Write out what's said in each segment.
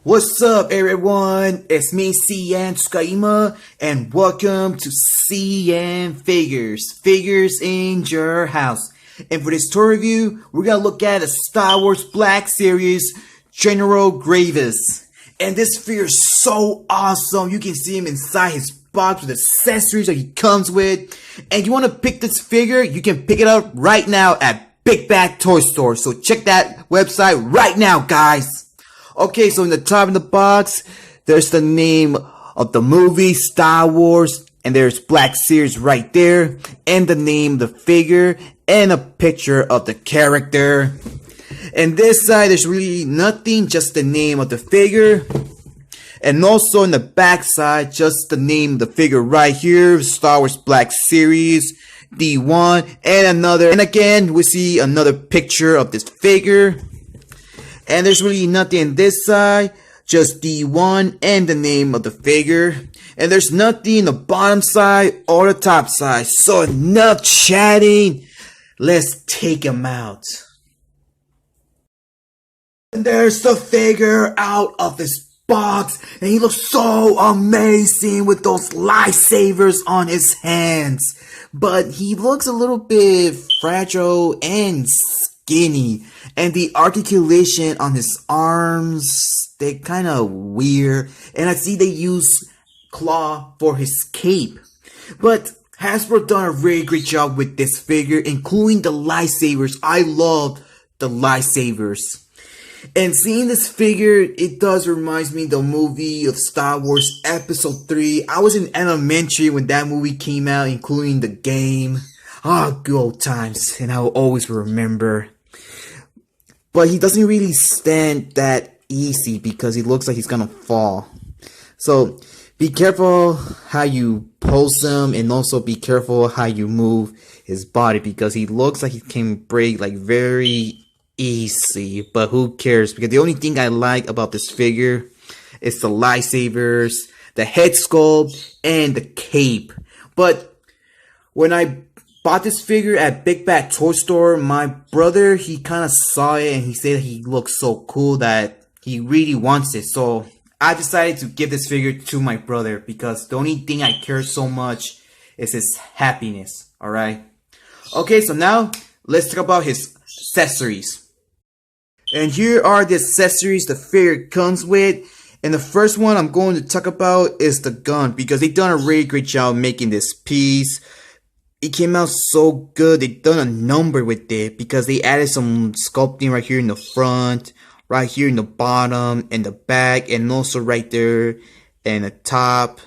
What's up, everyone? It's me, CN.TSUKAIMA, and welcome to CN.Figures, Figures in Your House. And for this tour review, we're gonna look at a Star Wars Black Series General Grievous. And this figure is so awesome. You can see him inside his box with accessories that he comes with. And you want to pick this figure, you can pick it up right now at Big Bad Toy Store. So check that website right now, guys. Okay, so in the top of the box, there's the name of the movie, Star Wars, and there's Black Series right there, and the name of the figure, and a picture of the character. And this side, there's really nothing, just the name of the figure. And also in the back side, just the name of the figure right here, Star Wars Black Series, D1, and another. And again, we see another picture of this figure. And there's really nothing on this side, just D1 and the name of the figure. And there's nothing on the bottom side or the top side. So enough chatting, let's take him out. And there's the figure out of this box, and he looks so amazing with those lightsabers on his hands. But he looks a little bit fragile and skinny, and the articulation on his arms, they're kind of weird, and I see they use claw for his cape. But Hasbro done a really great job with this figure, including the lightsabers. I love the lightsabers. And seeing this figure, it does remind me of the movie of Star Wars Episode 3. I was in elementary when that movie came out, including the game. Good old times, and I'll always remember. But he doesn't really stand that easy because he looks like he's gonna fall. So be careful how you pose him, and also be careful how you move his body, because he looks like he can break like very easy. But who cares, because the only thing I like about this figure is the lightsabers, the head sculpt, and the cape. But when I bought this figure at Big Bad Toy Store, my brother, he kind of saw it and he said he looks so cool that he really wants it. So I decided to give this figure to my brother, because the only thing I care so much is his happiness. Alright? Okay, so now let's talk about his accessories. And here are the accessories the figure comes with. And the first one I'm going to talk about is the gun, because they done a really great job making this piece. It came out so good. They done a number with it, because they added some sculpting right here in the front, right here in the bottom, and the back, and also right there and the top.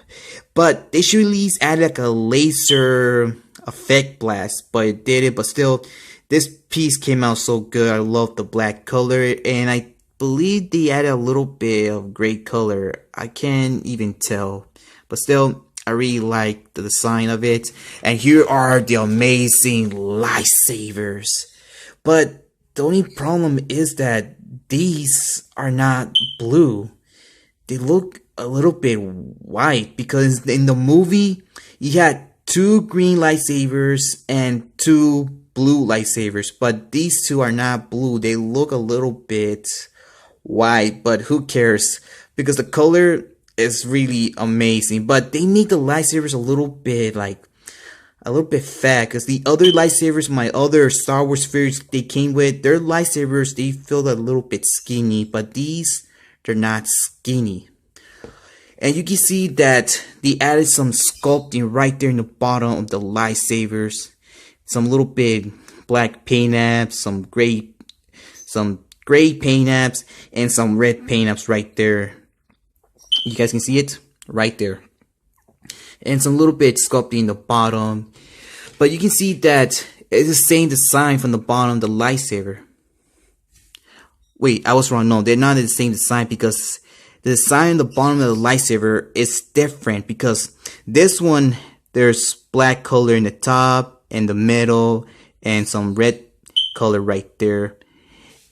But they should at least add like a laser effect blast, but it did it. But still, this piece came out so good. I love the black color, and I believe they added a little bit of gray color. I can't even tell, but still, I really like the design of it. And here are the amazing lightsabers. But the only problem is that these are not blue. They look a little bit white, because in the movie, you had 2 green lightsabers and 2 blue lightsabers. But these 2 are not blue. They look a little bit white, but who cares? Because the color is really amazing. But they make the lightsabers a little bit fat, because the other lightsabers, my other Star Wars figures they came with, their lightsabers, they feel a little bit skinny, but these, they're not skinny. And you can see that they added some sculpting right there in the bottom of the lightsabers, some little bit black paint apps, some gray paint apps, and some red paint apps right there. You guys can see it right there. And some little bit sculpting in the bottom. But you can see that it's the same design from the bottom of the lightsaber. Wait, I was wrong. No, they're not the same design, because the design on the bottom of the lightsaber is different. Because this one, there's black color in the top and the middle, and some red color right there.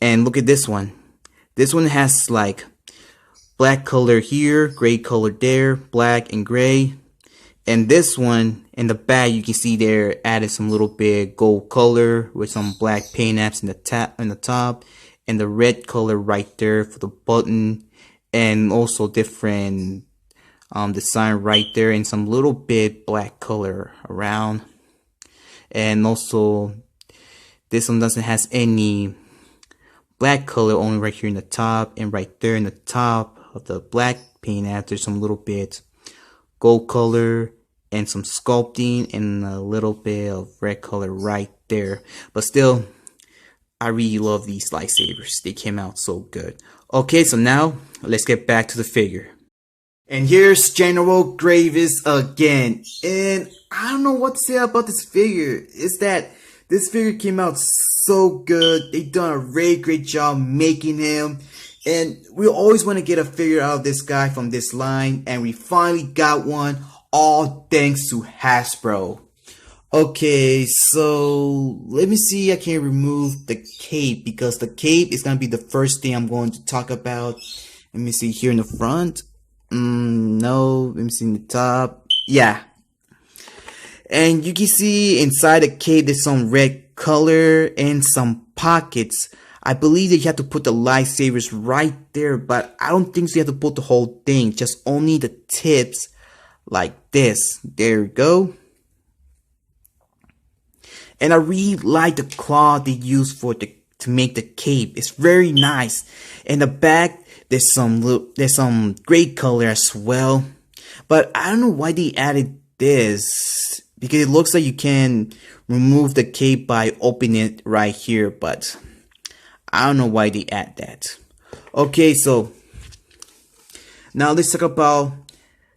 And look at this one. This one has like black color here, gray color there, black and gray. And this one in the back, you can see there added some little bit gold color with some black paint apps in the top, and the red color right there for the button and also different design right there, and some little bit black color around. And also this one doesn't has any black color, only right here in the top, and right there in the top of the black paint app there's some little bit gold color and some sculpting and a little bit of red color right there. But still, I really love these lightsabers. They came out so good. Okay, so now let's get back to the figure. And here's General Grievous again. And I don't know what to say about this figure. It's that this figure came out so good. They done a really great job making him. And we always want to get a figure out of this guy from this line. And we finally got one, all thanks to Hasbro. Okay, so let me see. I can remove the cape because the cape is going to be the first thing I'm going to talk about. Let me see here in the front. No, let me see in the top. Yeah. And you can see inside the cape there's some red color and some pockets. I believe that you have to put the lightsabers right there, but I don't think so you have to put the whole thing, just only the tips like this. There we go. And I really like the cloth they use to make the cape. It's very nice. In the back, there's some gray color as well. But I don't know why they added this, because it looks like you can remove the cape by opening it right here. But I don't know why they add that. Okay, so now let's talk about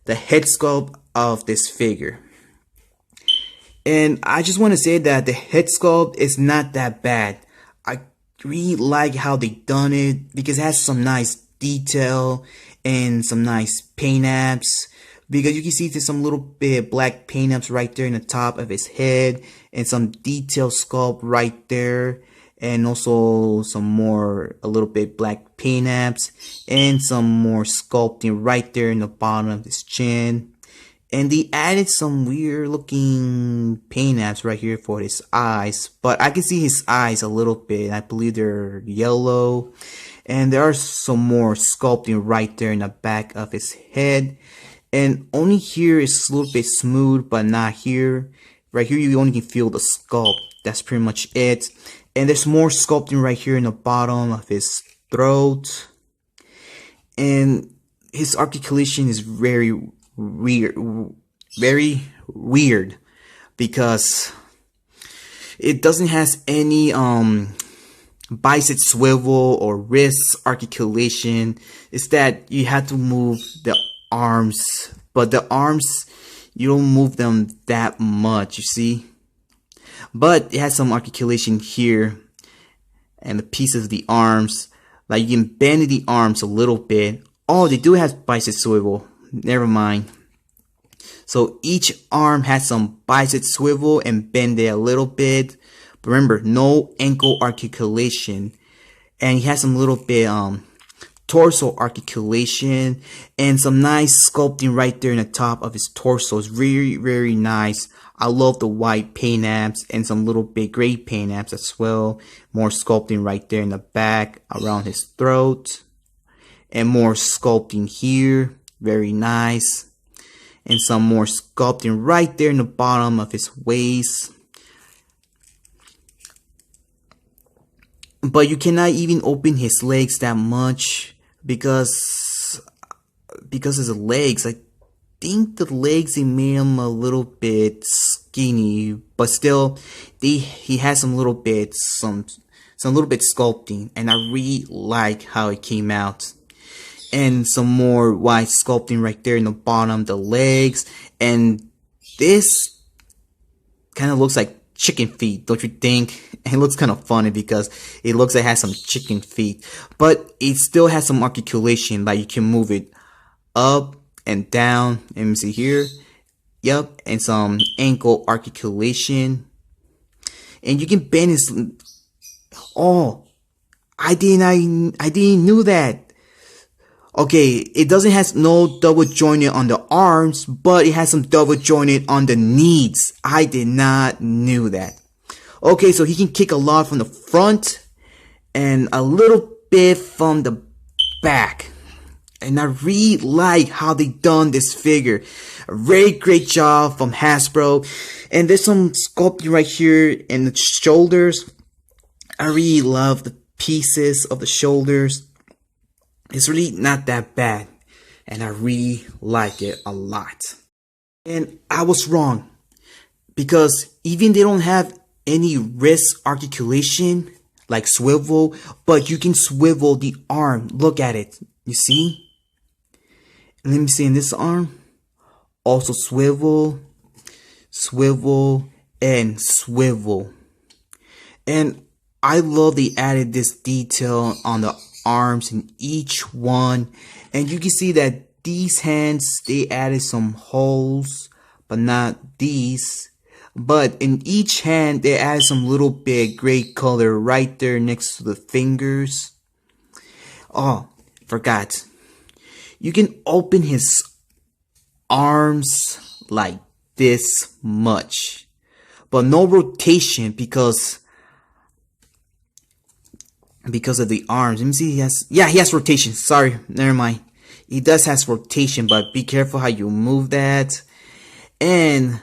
the head sculpt of this figure. And I just want to say that the head sculpt is not that bad. I really like how they done it because it has some nice detail and some nice paint apps. Because you can see there's some little bit black paint apps right there in the top of his head and some detail sculpt right there. And also a little bit black paint apps and some more sculpting right there in the bottom of his chin. And they added some weird looking paint apps right here for his eyes. But I can see his eyes a little bit. I believe they're yellow. And there are some more sculpting right there in the back of his head. And only here is a little bit smooth, but not here. Right here you only can feel the sculpt. That's pretty much it. And there's more sculpting right here in the bottom of his throat. And his articulation is very weird because it doesn't has any bicep swivel or wrist articulation. It's that you have to move the arms, but the arms you don't move them that much, you see. But it has some articulation here and the pieces of the arms, like you can bend the arms a little bit. Oh, they do have bicep swivel. Never mind. So each arm has some bicep swivel and bend it a little bit. But remember, no ankle articulation. And he has some little bit torso articulation and some nice sculpting right there in the top of his torso. It's very, very nice. I love the white paint apps and some little bit gray paint apps as well. More sculpting right there in the back around his throat. And more sculpting here. Very nice. And some more sculpting right there in the bottom of his waist. But you cannot even open his legs that much because of the legs. I think the legs, they made him a little bit skinny, but still he has some little bit sculpting, and I really like how it came out. And some more white sculpting right there in the bottom, the legs. And this kind of looks like chicken feet, don't you think? And it looks kind of funny because it looks like it has some chicken feet. But it still has some articulation, like you can move it up and down. Let me see here. Yep, and some ankle articulation. And you can bend his... Oh, I didn't knew that. Okay, it doesn't have no double jointed on the arms, but it has some double jointed on the knees. I did not knew that. Okay, so he can kick a lot from the front and a little bit from the back. And I really like how they done this figure. A very great job from Hasbro. And there's some sculpting right here in the shoulders. I really love the pieces of the shoulders. It's really not that bad. And I really like it a lot. And I was wrong. Because even they don't have any wrist articulation, like swivel, but you can swivel the arm. Look at it. You see? Let me see in this arm. Also swivel, swivel, and swivel. And I love they added this detail on the arms in each one. And you can see that these hands, they added some holes, but not these. But in each hand, they added some little bit gray color right there next to the fingers. Oh, forgot. You can open his arms like this much. But no rotation because of the arms. Let me see, he has rotation. Sorry, never mind. He does has rotation, but be careful how you move that. And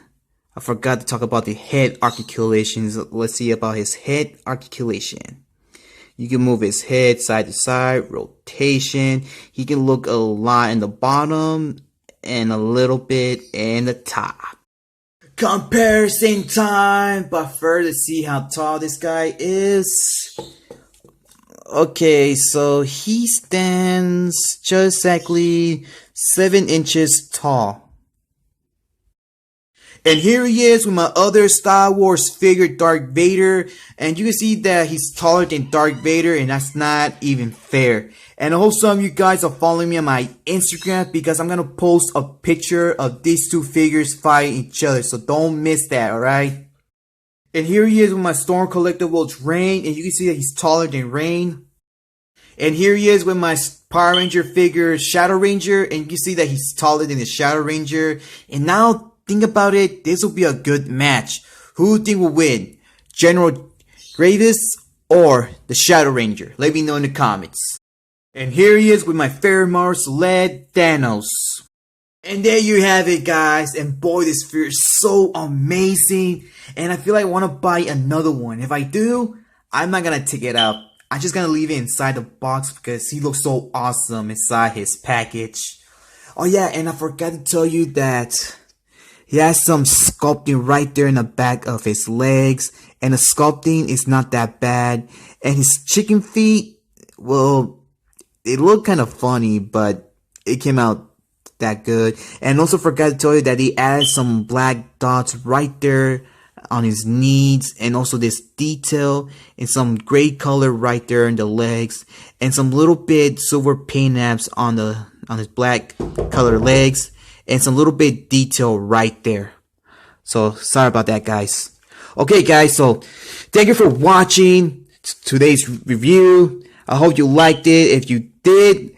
I forgot to talk about the head articulations. Let's see about his head articulation. You can move his head side to side, rotation. He can look a lot in the bottom and a little bit in the top. Comparison time, but first let's see how tall this guy is. Okay, so he stands just exactly 7 inches tall. And here he is with my other Star Wars figure, Darth Vader. And you can see that he's taller than Darth Vader, and that's not even fair. And I hope some of you guys are following me on my Instagram, because I'm going to post a picture of these two figures fighting each other. So don't miss that, alright? And here he is with my Storm Collectibles Rain, and you can see that he's taller than Rain. And here he is with my Power Ranger figure, Shadow Ranger, and you can see that he's taller than the Shadow Ranger. And now, think about it, this will be a good match. Who do you think will win? General Grievous or the Shadow Ranger? Let me know in the comments. And here he is with my favorite Mars led Thanos. And there you have it, guys. And boy, this figure is so amazing. And I feel like I want to buy another one. If I do, I'm not going to take it out. I'm just going to leave it inside the box because he looks so awesome inside his package. Oh yeah, and I forgot to tell you that he has some sculpting right there in the back of his legs. And the sculpting is not that bad. And his chicken feet, well, it looked kind of funny, but it came out that good. And also forgot to tell you that he added some black dots right there on his knees. And also this detail and some gray color right there in the legs. And some little bit silver paint apps on his black colored legs. And some little bit detail right there. So sorry about that, guys. Okay, guys, so thank you for watching today's review. I hope you liked it. If you did,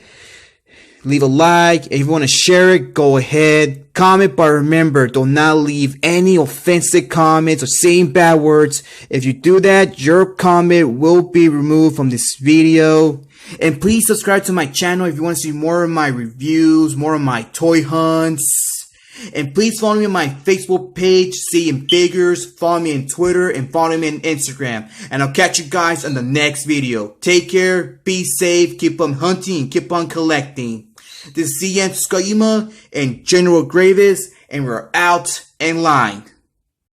leave a like. If you want to share it, go ahead. Comment, but remember, do not leave any offensive comments or saying bad words. If you do that, your comment will be removed from this video. And please subscribe to my channel if you want to see more of my reviews, more of my toy hunts. And please follow me on my Facebook page, CN.Figures. Follow me on Twitter and follow me on Instagram. And I'll catch you guys in the next video. Take care, be safe, keep on hunting, keep on collecting. This is CN.TSUKAIMA and General Grievous, and we're out in line.